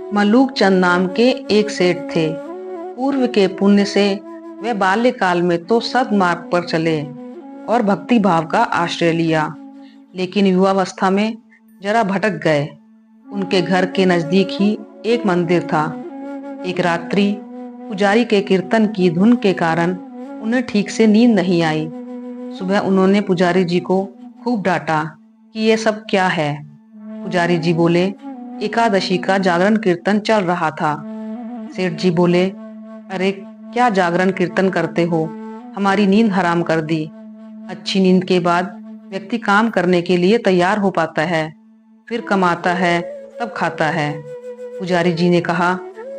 मलूक चंद नाम के एक सेठ थे। पूर्व के पुण्य से वे बाल्यकाल में तो सद्मार्ग पर चले और भक्ति भाव का आश्रय लिया, लेकिन युवावस्था में जरा भटक गए। उनके घर के नजदीक ही एक मंदिर था। एक रात्रि पुजारी के कीर्तन की धुन के कारण उन्हें ठीक से नींद नहीं आई। सुबह उन्होंने पुजारी जी को खूब डांटा कि ये सब क्या है। पुजारी जी बोले, एकादशी का जागरण कीर्तन चल रहा था। सेठ जी बोले, अरे क्या जागरण कीर्तन करते हो, हमारी नींद हराम कर दी। अच्छी नींद के बाद व्यक्ति काम करने के लिए तैयार हो पाता है, फिर कमाता है, तब खाता है। पुजारी जी ने कहा,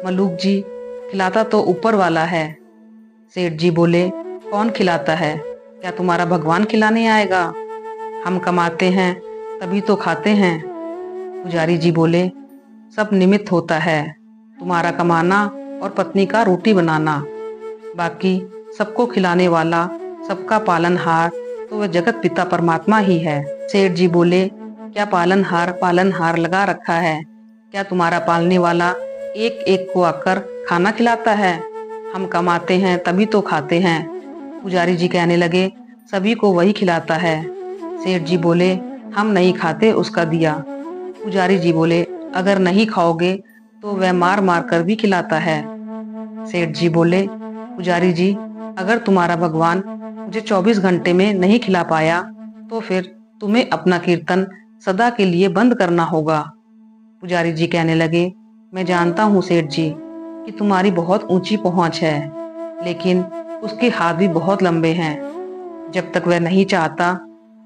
मलूक जी, खिलाता तो ऊपर वाला है। सेठ जी बोले, कौन खिलाता है? क्या तुम्हारा भगवान खिलाने आएगा? हम कमाते हैं तभी तो खाते हैं। पुजारी जी बोले, सब निमित्त होता है, तुम्हारा कमाना और पत्नी का रोटी बनाना। बाकी सबको खिलाने वाला, सबका पालनहार तो वह जगत पिता परमात्मा ही है। सेठ जी बोले, क्या पालनहार पालनहार लगा रखा है? क्या तुम्हारा पालने वाला एक एक को आकर खाना खिलाता है? हम कमाते हैं तभी तो खाते हैं। पुजारी जी कहने लगे, सभी को वही खिलाता है। सेठ जी बोले, हम नहीं खाते उसका दिया। पुजारी जी बोले, अगर नहीं खाओगे तो वह मार मार कर भी खिलाता है। सेठ जी बोले, पुजारी जी, अगर तुम्हारा भगवान मुझे 24 घंटे में नहीं खिला पाया तो फिर तुम्हें अपना कीर्तन सदा के लिए बंद करना होगा। पुजारी जी कहने लगे, मैं जानता हूँ सेठ जी कि तुम्हारी बहुत ऊंची पहुंच है, लेकिन उसके हाथ भी बहुत लंबे हैं। जब तक वह नहीं चाहता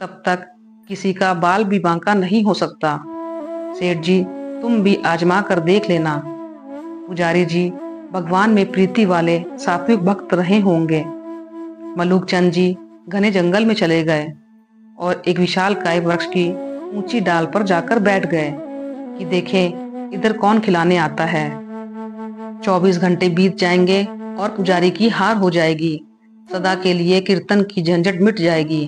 तब तक किसी का बाल भी बांका नहीं हो सकता। सेठ जी, तुम भी आजमा कर देख लेना। पुजारी जी भगवान में प्रीति वाले सात्विक भक्त रहे होंगे। मलूक चंद जी घने जंगल में चले गए और एक विशालकाय वृक्ष की ऊंची डाल पर जाकर बैठ गए कि देखें इधर कौन खिलाने आता है। 24 घंटे बीत जाएंगे और पुजारी की हार हो जाएगी। सदा के लिए कीर्तन की झंझट मिट जाएगी।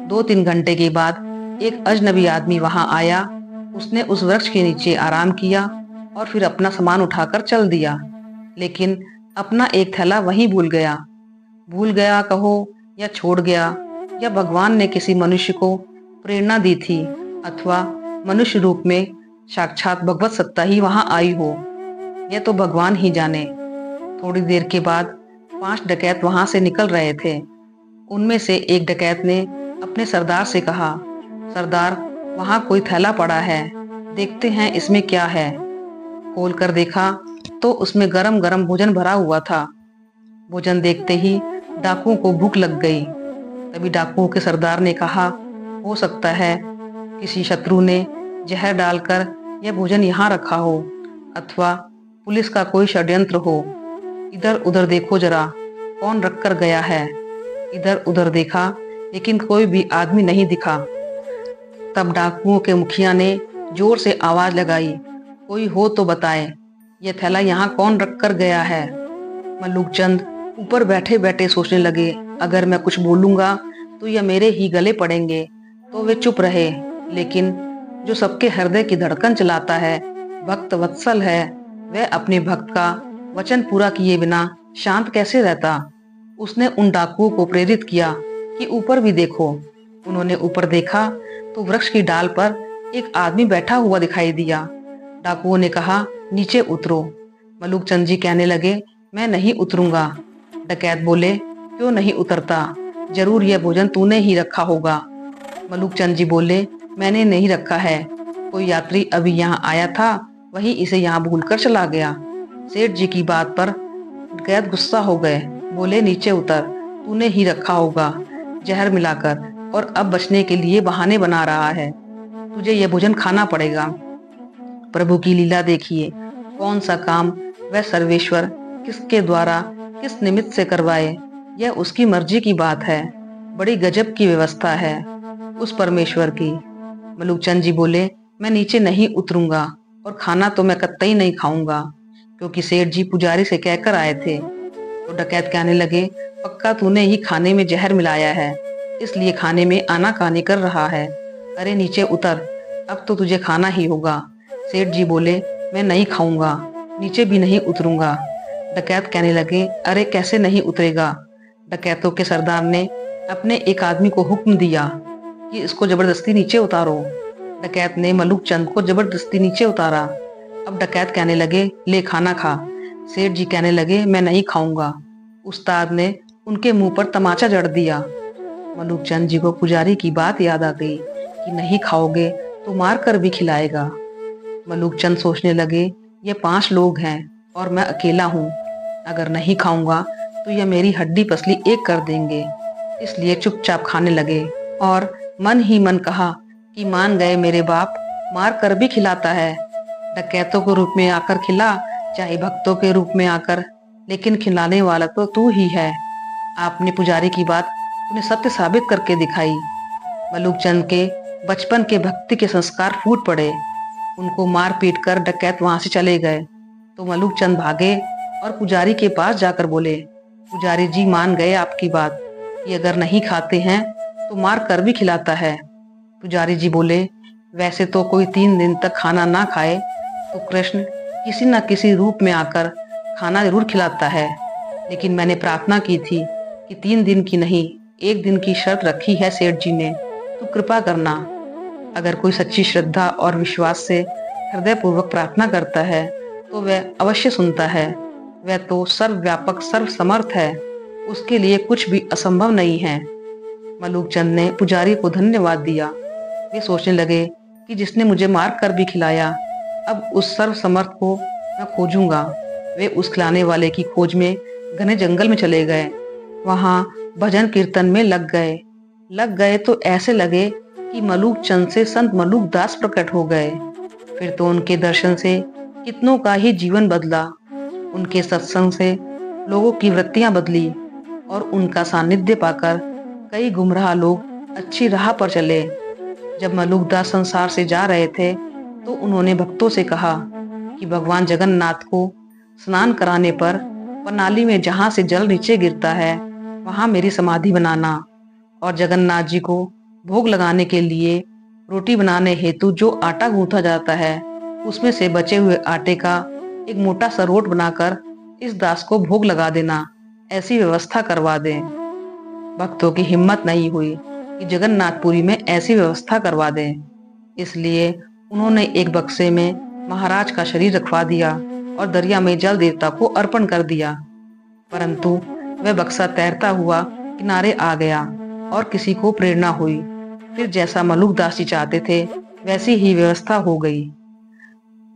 2-3 घंटे के बाद एक अजनबी आदमी वहां आया। उसने उस वृक्ष के नीचे आराम किया और फिर अपना सामान उठाकर चल दिया, लेकिन अपना एक थैला वहीं भूल गया। भूल गया कहो या छोड़ गया, या भगवान ने किसी मनुष्य को प्रेरणा दी थी, अथवा मनुष्य रूप में साक्षात भगवत सत्ता ही वहां आई हो, यह तो भगवान ही जाने। थोड़ी देर के बाद 5 डकैत वहां से निकल रहे थे। उनमें से एक डकैत ने अपने सरदार से कहा, सरदार, वहां कोई थैला पड़ा है, देखते हैं इसमें क्या है। खोल कर देखा तो उसमें गरम गरम भोजन भरा हुआ था। भोजन देखते ही डाकुओं को भूख लग गई। तभी डाकुओं के सरदार ने कहा, हो सकता है किसी शत्रु ने जहर डालकर यह भोजन यहाँ रखा हो, अथवा पुलिस का कोई षड्यंत्र हो। इधर उधर देखो जरा, कौन रख कर गया है। इधर उधर देखा, लेकिन कोई भी आदमी नहीं दिखा। तब डाकुओं के मुखिया ने जोर से आवाज लगाई, कोई हो तो बताए, यह थैला यहाँ कौन रख कर गया है। मल्लुक चंद ऊपर बैठे बैठे सोचने लगे, अगर मैं कुछ बोलूंगा तो यह मेरे ही गले पड़ेंगे। तो वे चुप रहे, लेकिन जो सबके हृदय की धड़कन चलाता है, भक्त वत्सल है, वह अपने भक्त का वचन पूरा किए बिना शांत कैसे रहता। उसने उन डाकुओं को प्रेरित किया कि ऊपर भी देखो। उन्होंने ऊपर देखा तो वृक्ष की डाल पर एक आदमी बैठा हुआ दिखाई दिया। डाकुओं ने कहा, नीचे उतरो। मलूक चंद जी कहने लगे, मैं नहीं उतरूंगा। डकैत बोले, क्यों नहीं उतरता, जरूर यह भोजन तूने ही रखा होगा। मलूक चंद जी बोले, मैंने नहीं रखा है, कोई यात्री अभी यहाँ आया था, वही इसे यहाँ भूलकर चला गया। सेठ जी की बात पर डकैत गुस्सा हो गए, बोले, नीचे उतर, तूने ही रखा होगा जहर मिलाकर, और अब बचने के लिए बहाने बना रहा है। तुझे यह भोजन खाना पड़ेगा। प्रभु की लीला देखिए, कौन सा काम वह सर्वेश्वर किसके द्वारा किस निमित्त से करवाए, यह उसकी मर्जी की बात है। बड़ी गजब की व्यवस्था है उस परमेश्वर की। मलूक चंद जी बोले, मैं नीचे नहीं उतरूंगा और खाना तो मैं कतई नहीं खाऊंगा, क्योंकि सेठ जी पुजारी से कहकर आए थे। तो डकैत कहने लगे, पक्का तूने ही खाने में जहर मिलाया है, इसलिए खाने में आनाकानी कर रहा है। अरे नीचे उतर, अब तो तुझे खाना ही होगा। सेठ जी बोले, मैं नहीं खाऊंगा, नीचे भी नहीं उतरूंगा। डकैत कहने लगे, अरे कैसे नहीं उतरेगा? डकैतों के सरदार ने अपने एक आदमी को हुक्म दिया कि इसको जबरदस्ती नीचे उतारो। डकैत ने मलूक चंद को जबरदस्ती नीचे उतारा। अब डकैत कहने लगे, ले खाना खा। सेठ जी कहने लगे, मैं नहीं खाऊंगा। उस्ताद ने उनके मुंह पर तमाचा जड़ दिया। मलूक चंद जी को पुजारी की बात याद आ गई कि नहीं खाओगे तो मार कर भी खिलाएगा। मलूक चंद सोचने लगे, ये 5 लोग हैं और मैं अकेला हूँ। अगर नहीं खाऊंगा तो यह मेरी हड्डी पसली एक कर देंगे। इसलिए चुपचाप खाने लगे और मन ही मन कहा कि मान गए मेरे बाप, मार कर भी खिलाता है। डकैतों के रूप में आकर खिला, चाहे भक्तों के रूप में आकर, लेकिन खिलाने वाला तो तू ही है। आपने पुजारी की बात उन्हें सत्य साबित करके दिखाई। मलूक चंद के बचपन के भक्ति के संस्कार फूट पड़े। उनको मार पीट कर डकैत वहां से चले गए तो मलूक चंद भागे और पुजारी के पास जाकर बोले, पुजारी जी मान गए आपकी बात कि अगर नहीं खाते हैं तो मार कर भी खिलाता है। पुजारी जी बोले, वैसे तो कोई 3 दिन तक खाना ना खाए तो कृष्ण किसी न किसी रूप में आकर खाना जरूर खिलाता है, लेकिन मैंने प्रार्थना की थी कि 3 दिन की नहीं 1 दिन की शर्त रखी है सेठ जी ने, तो कृपा करना। अगर कोई सच्ची श्रद्धा और विश्वास से हृदयपूर्वक प्रार्थना करता है तो वह अवश्य सुनता है। वह तो सर्वव्यापक सर्वसमर्थ है, उसके लिए कुछ भी असंभव नहीं है। मलूक चंद ने पुजारी को धन्यवाद दिया। वे सोचने लगे कि जिसने मुझे मार कर भी खिलाया, अब उस सर्वसमर्थ को मैं खोजूंगा। वे उस खिलाने वाले की खोज में घने जंगल में चले गए। वहां भजन कीर्तन में लग गए तो ऐसे लगे कि मलूक चंद से संत मलूक दास प्रकट हो गए। फिर तो उनके दर्शन से कितनों का ही जीवन बदला। उनके सत्संग से लोगों की वृत्तियां बदली और उनका सानिध्य पाकर कई गुमराह लोग अच्छी राह पर चले। जब मलूक दास संसार से जा रहे थे तो उन्होंने भक्तों से कहा कि भगवान जगन्नाथ को स्नान कराने पर प्रणाली में जहां से जल नीचे गिरता है वहां मेरी समाधि बनाना, और जगन्नाथ जी को भोग लगाने के लिए रोटी बनाने हेतु जो आटा गूंथा जाता है उसमें से बचे हुए आटे का एक मोटा सा रोट बनाकर इस दास को भोग लगा देना, ऐसी व्यवस्था करवा दें। भक्तों की हिम्मत नहीं हुई कि जगन्नाथपुरी में ऐसी व्यवस्था करवा दें। इसलिए उन्होंने एक बक्से में महाराज का शरीर रखवा दिया और दरिया में जल देवता को अर्पण कर दिया। परंतु वह बक्सा तैरता हुआ किनारे आ गया और किसी को प्रेरणा हुई। फिर जैसा मलूक दास जी चाहते थे वैसी ही व्यवस्था हो गई।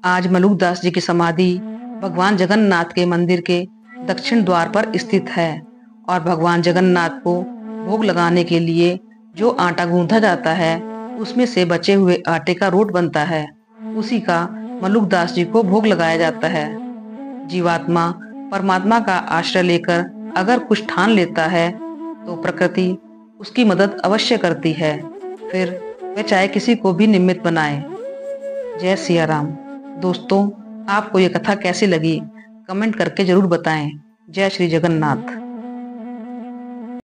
आज मलूक दास जी की समाधि भगवान जगन्नाथ के मंदिर के दक्षिण द्वार पर स्थित है और भगवान जगन्नाथ को भोग लगाने के लिए जो आटा गूंथा जाता है उसमें से बचे हुए आटे का रोट बनता है, उसी का मलूक दास जी को भोग लगाया जाता है। जीवात्मा परमात्मा का आश्रय लेकर अगर कुछ ठान लेता है तो प्रकृति उसकी मदद अवश्य करती है, फिर वह चाहे किसी को भी निमित्त बनाए। जय सिया राम। दोस्तों, आपको ये कथा कैसी लगी कमेंट करके जरूर बताएं। जय श्री जगन्नाथ।